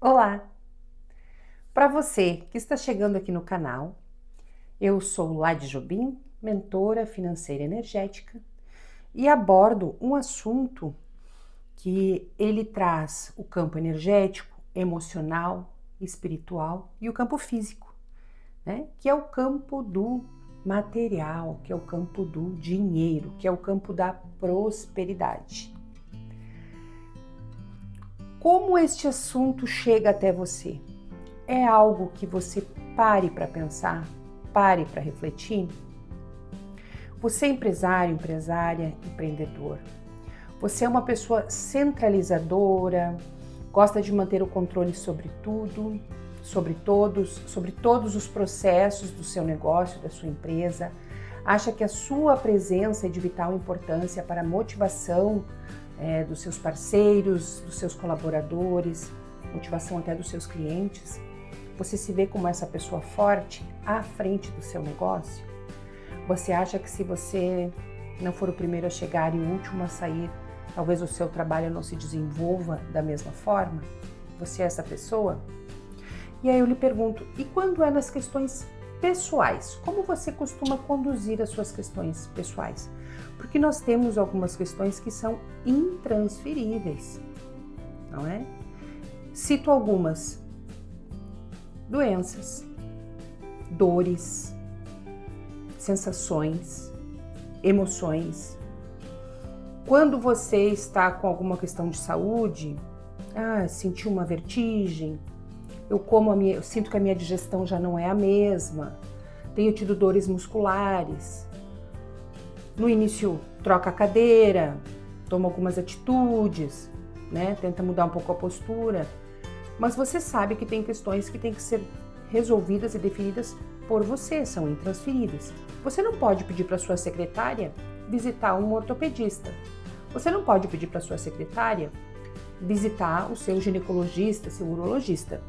Olá! Para você que está chegando aqui no canal, eu sou Lade Jobim, mentora financeira energética, e abordo um assunto que ele traz o campo energético, emocional, espiritual e o campo físico, né? Que é o campo do material, que é o campo do dinheiro, que é o campo da prosperidade. Como este assunto chega até você? É algo que você pare para pensar, pare para refletir? Você é empresário, empresária, empreendedor. Você é uma pessoa centralizadora, gosta de manter o controle sobre tudo, sobre todos os processos do seu negócio, da sua empresa. Acha que a sua presença é de vital importância para a motivação dos seus parceiros, dos seus colaboradores, motivação até dos seus clientes. Você se vê como essa pessoa forte à frente do seu negócio? Você acha que se você não for o primeiro a chegar e o último a sair, talvez o seu trabalho não se desenvolva da mesma forma? Você é essa pessoa? E aí eu lhe pergunto, e quando é nas questões pessoais? Como você costuma conduzir as suas questões pessoais? Porque nós temos algumas questões que são intransferíveis, não é? Cito algumas: doenças, dores, sensações, emoções. Quando você está com alguma questão de saúde, sentiu uma vertigem, eu sinto que a minha digestão já não é a mesma, tenho tido dores musculares. No início, troca a cadeira, toma algumas atitudes, né? Tenta mudar um pouco a postura. Mas você sabe que tem questões que têm que ser resolvidas e definidas por você, são intransferíveis. Você não pode pedir para sua secretária visitar um ortopedista. Você não pode pedir para sua secretária visitar o seu ginecologista, seu urologista.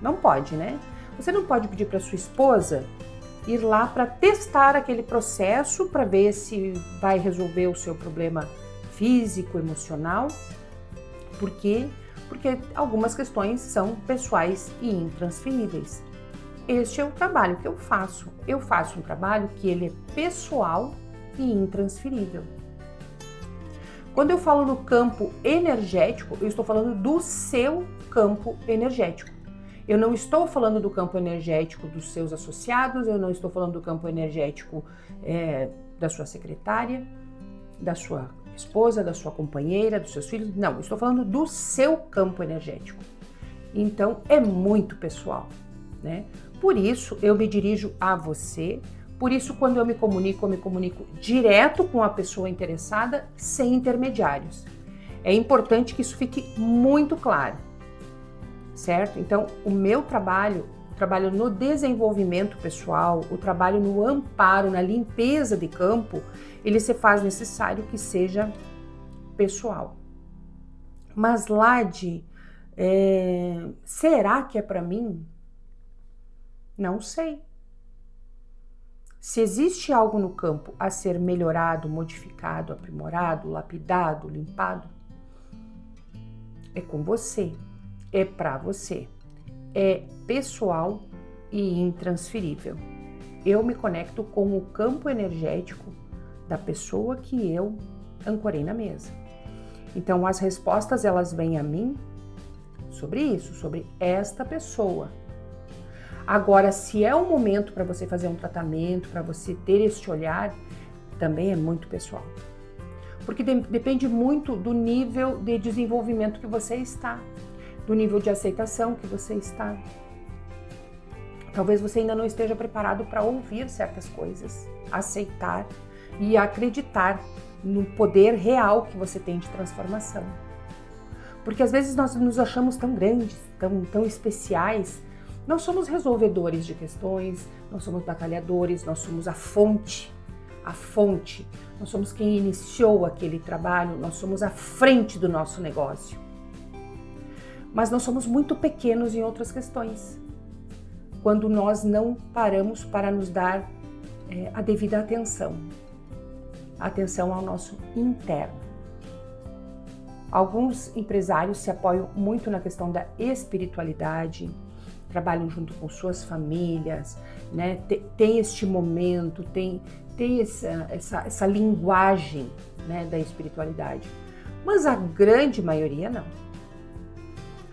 Não pode, né? Você não pode pedir para sua esposa ir lá para testar aquele processo para ver se vai resolver o seu problema físico, emocional. Por quê? Porque algumas questões são pessoais e intransferíveis. Este é o trabalho que eu faço. Eu faço um trabalho que ele é pessoal e intransferível. Quando eu falo no campo energético, eu estou falando do seu campo energético. Eu não estou falando do campo energético dos seus associados, eu não estou falando do campo energético da sua secretária, da sua esposa, da sua companheira, dos seus filhos. Não, eu estou falando do seu campo energético. Então, é muito pessoal, né? Por isso, eu me dirijo a você. Por isso, quando eu me comunico direto com a pessoa interessada, sem intermediários. É importante que isso fique muito claro, certo? Então, o meu trabalho, o trabalho no desenvolvimento pessoal, o trabalho no amparo, na limpeza de campo, ele se faz necessário que seja pessoal. Mas, Lade, será que é para mim? Não sei. Se existe algo no campo a ser melhorado, modificado, aprimorado, lapidado, limpado, é com você, é para você, é pessoal e intransferível. Eu me conecto com o campo energético da pessoa que eu ancorei na mesa. Então as respostas elas vêm a mim sobre isso, sobre esta pessoa. Agora, se é um momento para você fazer um tratamento, para você ter este olhar, também é muito pessoal. Porque depende muito do nível de desenvolvimento que você está, do nível de aceitação que você está. Talvez você ainda não esteja preparado para ouvir certas coisas, aceitar e acreditar no poder real que você tem de transformação. Porque às vezes nós nos achamos tão grandes, tão especiais. Nós somos resolvedores de questões, nós somos batalhadores, nós somos a fonte, nós somos quem iniciou aquele trabalho, nós somos a frente do nosso negócio. Mas nós somos muito pequenos em outras questões, quando nós não paramos para nos dar a devida atenção ao nosso interno. Alguns empresários se apoiam muito na questão da espiritualidade, trabalham junto com suas famílias, né? Tem este momento, tem essa linguagem, né, da espiritualidade. Mas a grande maioria não.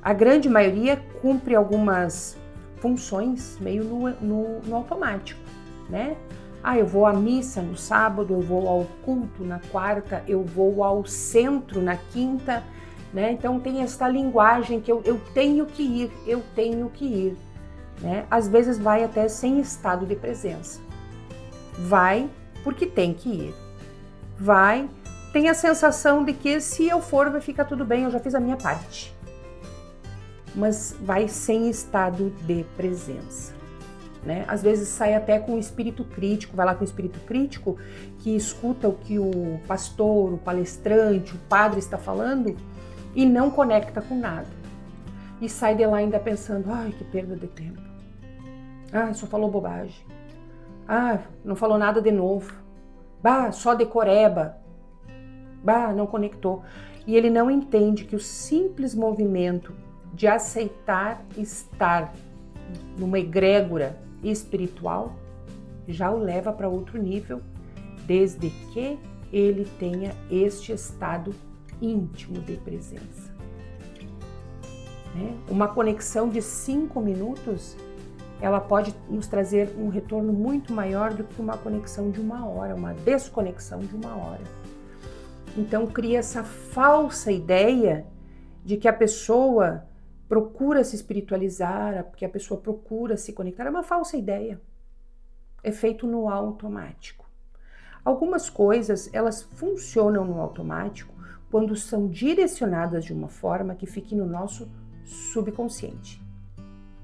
A grande maioria cumpre algumas funções meio no automático, né? Ah, eu vou à missa no sábado, eu vou ao culto na quarta, eu vou ao centro na quinta, né? Então tem essa linguagem que eu tenho que ir, né? Às vezes vai até sem estado de presença. Vai porque tem que ir. Vai, tem a sensação de que se eu for vai ficar tudo bem, eu já fiz a minha parte. Mas vai sem estado de presença, né? Às vezes sai até com o espírito crítico, vai lá com o espírito crítico que escuta o que o pastor, o palestrante, o padre está falando e não conecta com nada. E sai de lá ainda pensando, ai, que perda de tempo. Ah, só falou bobagem. Ah, não falou nada de novo. Bah, só decoreba. Bah, não conectou. E ele não entende que o simples movimento de aceitar estar numa egrégora espiritual já o leva para outro nível, desde que ele tenha este estado íntimo de presença. Né? Uma conexão de 5 minutos, ela pode nos trazer um retorno muito maior do que uma conexão de 1 hora, uma desconexão de 1 hora. Então cria essa falsa ideia de que a pessoa procura se espiritualizar, que a pessoa procura se conectar. É uma falsa ideia. É feito no automático. Algumas coisas, elas funcionam no automático quando são direcionadas de uma forma que fique no nosso subconsciente,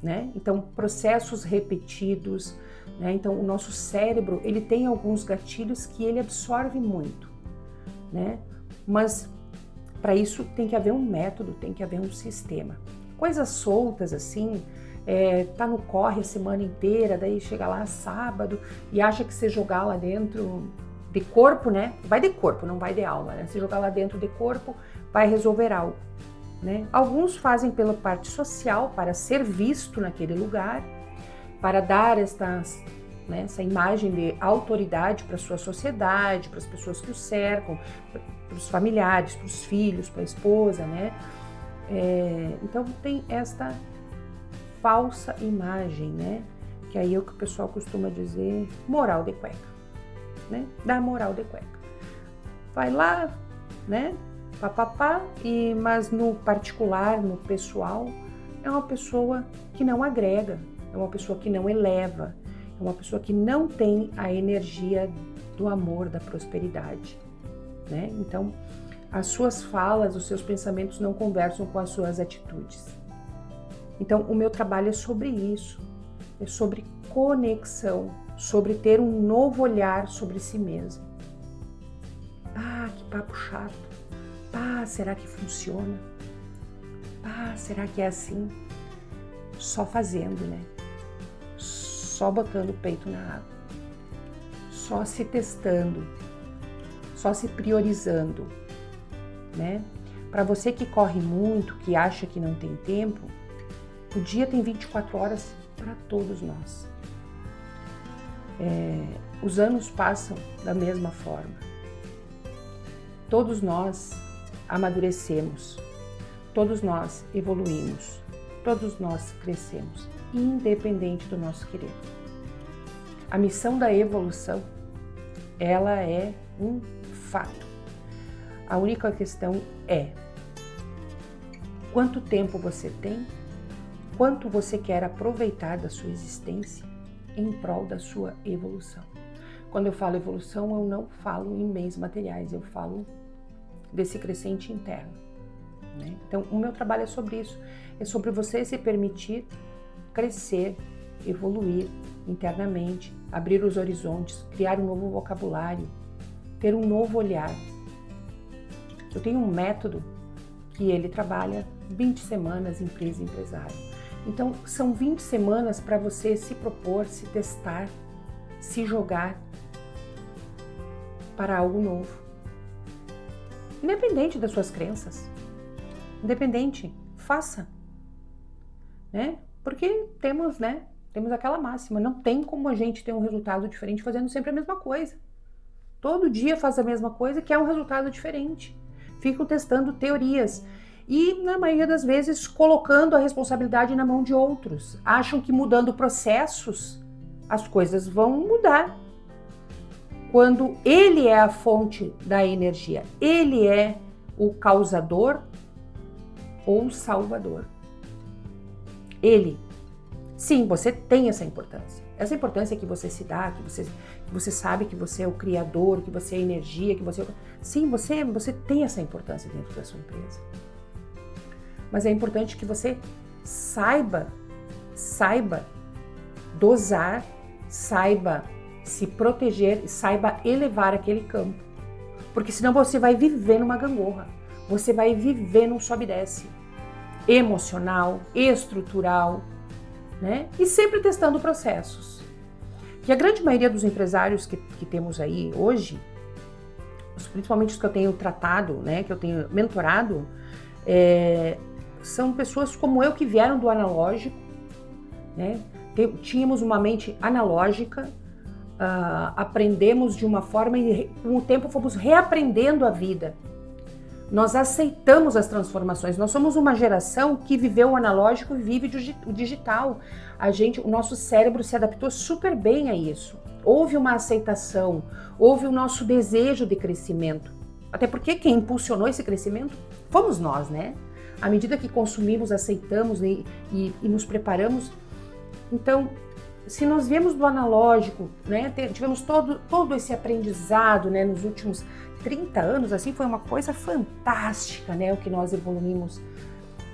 né? Então, processos repetidos, né? Então, o nosso cérebro, ele tem alguns gatilhos que ele absorve muito, né? Mas para isso tem que haver um método, tem que haver um sistema. Coisas soltas assim, tá no corre a semana inteira, daí chega lá sábado e acha que você jogar lá dentro de corpo, né? Vai de corpo, não vai de alma, né? Se jogar lá dentro de corpo, vai resolver algo, né? Alguns fazem pela parte social, para ser visto naquele lugar, para dar essa imagem de autoridade para a sua sociedade, para as pessoas que o cercam, para os familiares, para os filhos, para a esposa, né? Então tem esta falsa imagem, né? Que aí é o que o pessoal costuma dizer, moral de cueca, né? Da moral de cueca. Vai lá, né? Papapá, mas no particular, no pessoal, é uma pessoa que não agrega, é uma pessoa que não eleva, é uma pessoa que não tem a energia do amor, da prosperidade, né? Então, as suas falas, os seus pensamentos não conversam com as suas atitudes. Então, o meu trabalho é sobre isso, é sobre conexão, sobre ter um novo olhar sobre si mesmo. Ah, que papo chato. Ah, será que funciona? Ah, será que é assim? Só fazendo, né? Só botando o peito na água. Só se testando. Só se priorizando, né? Para você que corre muito, que acha que não tem tempo, o dia tem 24 horas para todos nós. Os anos passam da mesma forma. Todos nós amadurecemos, todos nós evoluímos, todos nós crescemos, independente do nosso querer. A missão da evolução, ela é um fato. A única questão é quanto tempo você tem, quanto você quer aproveitar da sua existência em prol da sua evolução. Quando eu falo evolução, eu não falo em bens materiais, eu falo desse crescente interno, né? Então, o meu trabalho é sobre isso, é sobre você se permitir crescer, evoluir internamente, abrir os horizontes, criar um novo vocabulário, ter um novo olhar. Eu tenho um método que ele trabalha 20 semanas empresa e empresário. Então, são 20 semanas para você se propor, se testar, se jogar para algo novo. Independente das suas crenças, independente, faça, né? Porque temos aquela máxima, não tem como a gente ter um resultado diferente fazendo sempre a mesma coisa. Todo dia faz a mesma coisa, quer um resultado diferente. Ficam testando teorias e, na maioria das vezes, colocando a responsabilidade na mão de outros. Acham que mudando processos, as coisas vão mudar. Quando ele é a fonte da energia, ele é o causador ou salvador. Ele. Sim, você tem essa importância. Essa importância que você se dá, que você sabe que você é o criador, que você é energia, que você... Sim, você tem essa importância dentro da sua empresa. Mas é importante que você saiba dosar, saiba se proteger, saiba elevar aquele campo. Porque senão você vai viver numa gangorra. Você vai viver num sobe e desce. Emocional, estrutural, né? E sempre testando processos. E a grande maioria dos empresários que temos aí hoje, principalmente os que eu tenho tratado, né, que eu tenho mentorado, são pessoas como eu que vieram do analógico, né? Tínhamos uma mente analógica, aprendemos de uma forma e com o tempo fomos reaprendendo a vida. Nós aceitamos as transformações. Nós somos uma geração que viveu o analógico e vive o digital. O nosso cérebro se adaptou super bem a isso. Houve uma aceitação, houve o nosso desejo de crescimento. Até porque quem impulsionou esse crescimento fomos nós, né? À medida que consumimos, aceitamos e nos preparamos. Então, se nós viemos do analógico, né, tivemos todo esse aprendizado, né, nos últimos 30 anos, assim, foi uma coisa fantástica, né, o que nós evoluímos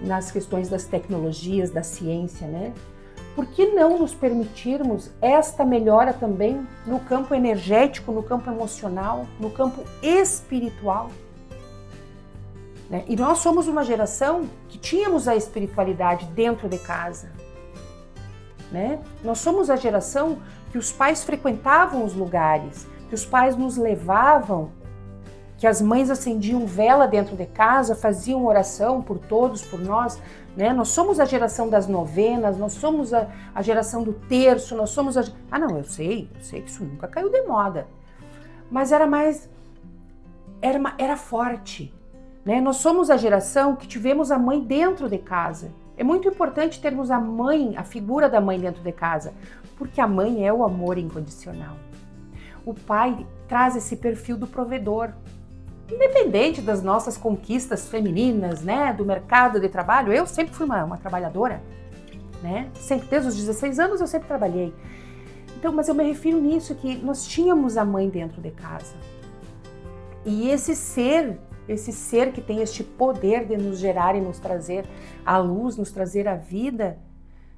nas questões das tecnologias, da ciência, né? Por que não nos permitirmos esta melhora também no campo energético, no campo emocional, no campo espiritual? Né? E nós somos uma geração que tínhamos a espiritualidade dentro de casa. Né? Nós somos a geração que os pais frequentavam os lugares, que os pais nos levavam, que as mães acendiam vela dentro de casa, faziam oração por todos, por nós, né? Nós somos a geração das novenas, nós somos a geração do terço, nós somos a... Ah, não, eu sei que isso nunca caiu de moda, mas era forte, né? Nós somos a geração que tivemos a mãe dentro de casa. É muito importante termos a mãe, a figura da mãe dentro de casa, porque a mãe é o amor incondicional. O pai traz esse perfil do provedor. Independente das nossas conquistas femininas, né, do mercado de trabalho, eu sempre fui uma trabalhadora, né? Sempre, desde os 16 anos eu sempre trabalhei. Então, mas eu me refiro nisso, que nós tínhamos a mãe dentro de casa. E esse ser que tem este poder de nos gerar e nos trazer a luz, nos trazer a vida,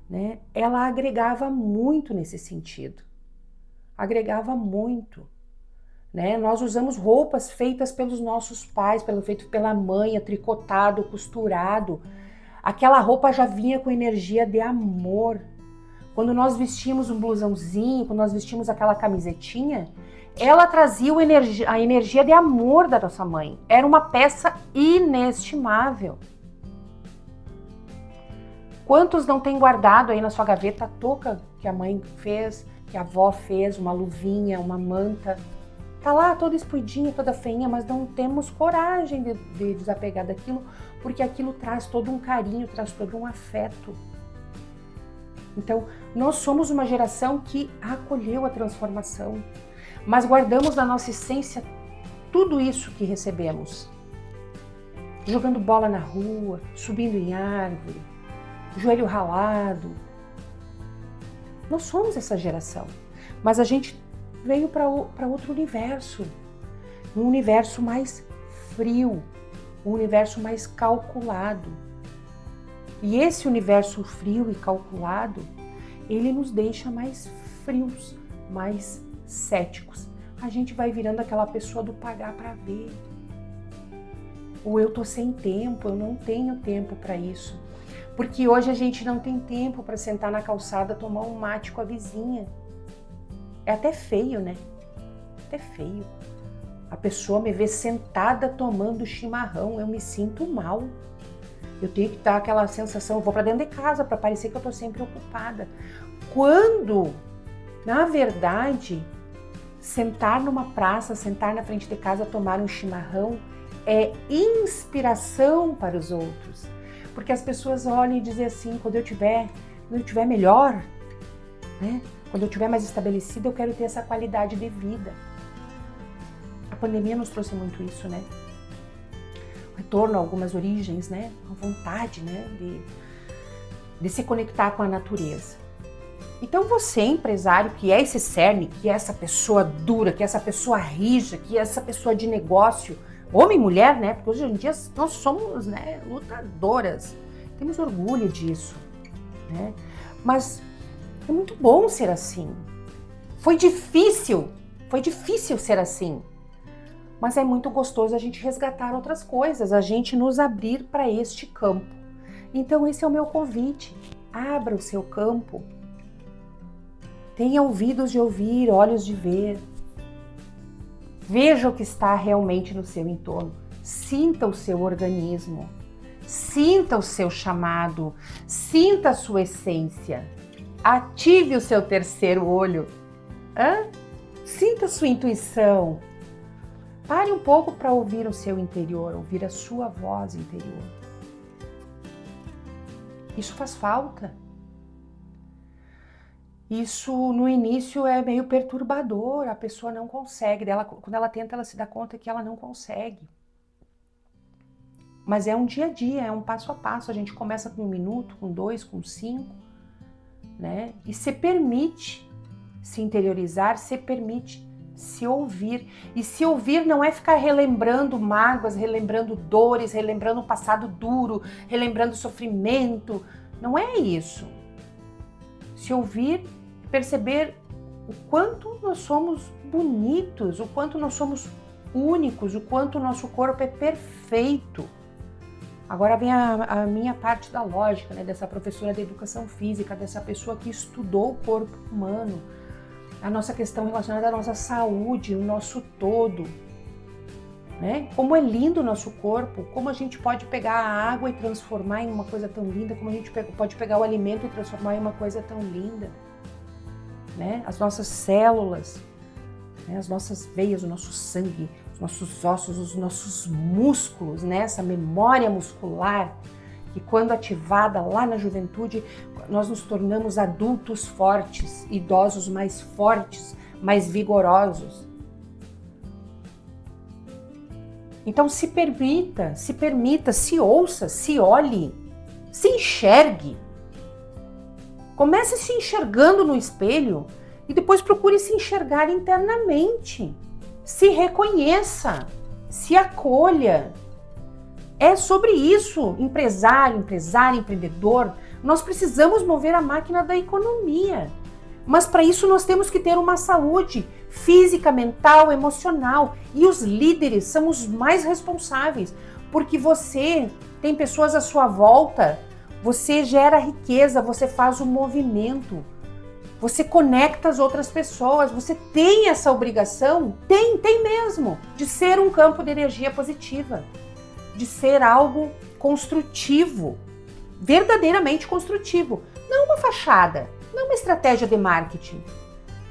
né, ela agregava muito nesse sentido. Agregava muito. Né? Nós usamos roupas feitas pelos nossos pais, feito pela mãe, tricotado, costurado. Aquela roupa já vinha com energia de amor. Quando nós vestimos um blusãozinho, quando nós vestimos aquela camisetinha, ela trazia a energia de amor da nossa mãe. Era uma peça inestimável. Quantos não têm guardado aí na sua gaveta a touca que a mãe fez, que a avó fez, uma luvinha, uma manta? Tá lá toda espuidinha, toda feinha, mas não temos coragem de desapegar daquilo, porque aquilo traz todo um carinho, traz todo um afeto. Então, nós somos uma geração que acolheu a transformação, mas guardamos na nossa essência tudo isso que recebemos. Jogando bola na rua, subindo em árvore, joelho ralado. Nós somos essa geração, mas a gente veio para outro universo, um universo mais frio, um universo mais calculado. E esse universo frio e calculado, ele nos deixa mais frios, mais céticos. A gente vai virando aquela pessoa do pagar para ver. Ou eu tô sem tempo, eu não tenho tempo para isso. Porque hoje a gente não tem tempo para sentar na calçada, tomar um mate com a vizinha. É até feio, né? Até feio. A pessoa me vê sentada tomando chimarrão, eu me sinto mal. Eu tenho que dar aquela sensação, eu vou para dentro de casa para parecer que eu tô sempre ocupada. Quando, na verdade, sentar numa praça, sentar na frente de casa, tomar um chimarrão é inspiração para os outros. Porque as pessoas olham e dizem assim, quando eu tiver melhor, né? Quando eu tiver mais estabelecida, eu quero ter essa qualidade de vida. A pandemia nos trouxe muito isso, né? O retorno a algumas origens, né? A vontade, né? De se conectar com a natureza. Então você, empresário, que é esse cerne, que é essa pessoa dura, que é essa pessoa rija, que é essa pessoa de negócio, homem e mulher, né? Porque hoje em dia nós somos, né, lutadoras. Temos orgulho disso, né? Mas é muito bom ser assim. Foi difícil ser assim. Mas é muito gostoso a gente resgatar outras coisas, a gente nos abrir para este campo. Então esse é o meu convite. Abra o seu campo. Tenha ouvidos de ouvir, olhos de ver. Veja o que está realmente no seu entorno. Sinta o seu organismo. Sinta o seu chamado. Sinta a sua essência. Ative o seu terceiro olho. Sinta a sua intuição. Pare um pouco para ouvir o seu interior, ouvir a sua voz interior. Isso faz falta. Isso no início é meio perturbador, a pessoa não consegue. Quando ela tenta, ela se dá conta que ela não consegue. Mas é um dia a dia, é um passo a passo. A gente começa com 1 minuto, com 2, com 5, né? E se permite se interiorizar, se permite se ouvir. E se ouvir não é ficar relembrando mágoas, relembrando dores, relembrando o passado duro, relembrando sofrimento. Não é isso. Se ouvir, perceber o quanto nós somos bonitos, o quanto nós somos únicos, o quanto o nosso corpo é perfeito. Agora vem a minha parte da lógica, né, dessa professora de educação física, dessa pessoa que estudou o corpo humano, a nossa questão relacionada à nossa saúde, o nosso todo, né? Como é lindo o nosso corpo, como a gente pode pegar a água e transformar em uma coisa tão linda, como a gente pode pegar o alimento e transformar em uma coisa tão linda, né? As nossas células, né? As nossas veias, o nosso sangue, os nossos ossos, os nossos músculos, né? Essa memória muscular que quando ativada lá na juventude, nós nos tornamos adultos fortes, idosos mais fortes, mais vigorosos. Então se permita, se ouça, se olhe, se enxergue. Comece se enxergando no espelho e depois procure se enxergar internamente. Se reconheça, se acolha. É sobre isso, empresário, empreendedor. Nós precisamos mover a máquina da economia. Mas para isso nós temos que ter uma saúde física, mental, emocional. E os líderes são os mais responsáveis, porque você tem pessoas à sua volta, você gera riqueza, você faz o movimento, você conecta as outras pessoas, você tem essa obrigação, tem mesmo, de ser um campo de energia positiva, de ser algo construtivo, verdadeiramente construtivo, não uma fachada, não uma estratégia de marketing,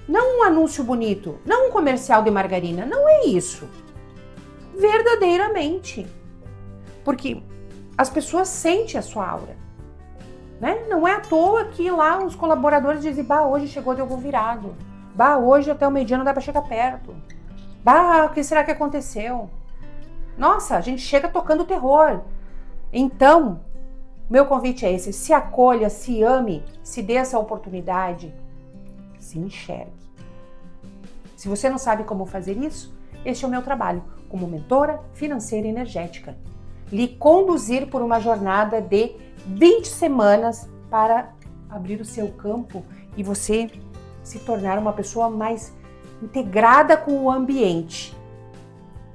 não um anúncio bonito, não um comercial de margarina, não é isso. Verdadeiramente. Porque as pessoas sentem a sua aura, né? Não é à toa que lá os colaboradores dizem, hoje chegou de algum virado, hoje até o meio-dia não dá para chegar perto, o que será que aconteceu? Nossa, a gente chega tocando terror. Então, meu convite é esse, se acolha, se ame, se dê essa oportunidade, se enxergue. Se você não sabe como fazer isso, este é o meu trabalho como mentora financeira e energética. Lhe conduzir por uma jornada de 20 semanas para abrir o seu campo e você se tornar uma pessoa mais integrada com o ambiente,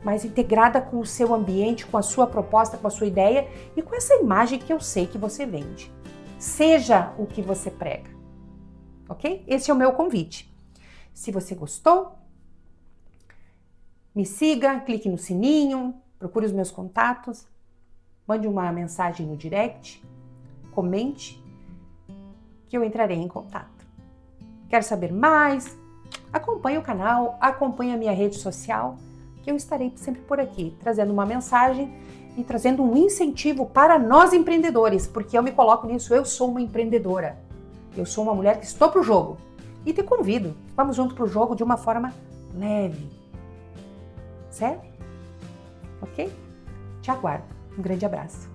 mais integrada com o seu ambiente, com a sua proposta, com a sua ideia e com essa imagem que eu sei que você vende. Seja o que você prega, ok? Esse é o meu convite. Se você gostou, me siga, clique no sininho, procure os meus contatos mande uma mensagem no direct, comente, que eu entrarei em contato. Quer saber mais? Acompanhe o canal, acompanhe a minha rede social, que eu estarei sempre por aqui, trazendo uma mensagem e trazendo um incentivo para nós empreendedores, porque eu me coloco nisso, eu sou uma empreendedora. Eu sou uma mulher que estou pro jogo. E te convido, vamos junto pro jogo de uma forma leve. Certo? Ok? Te aguardo. Um grande abraço.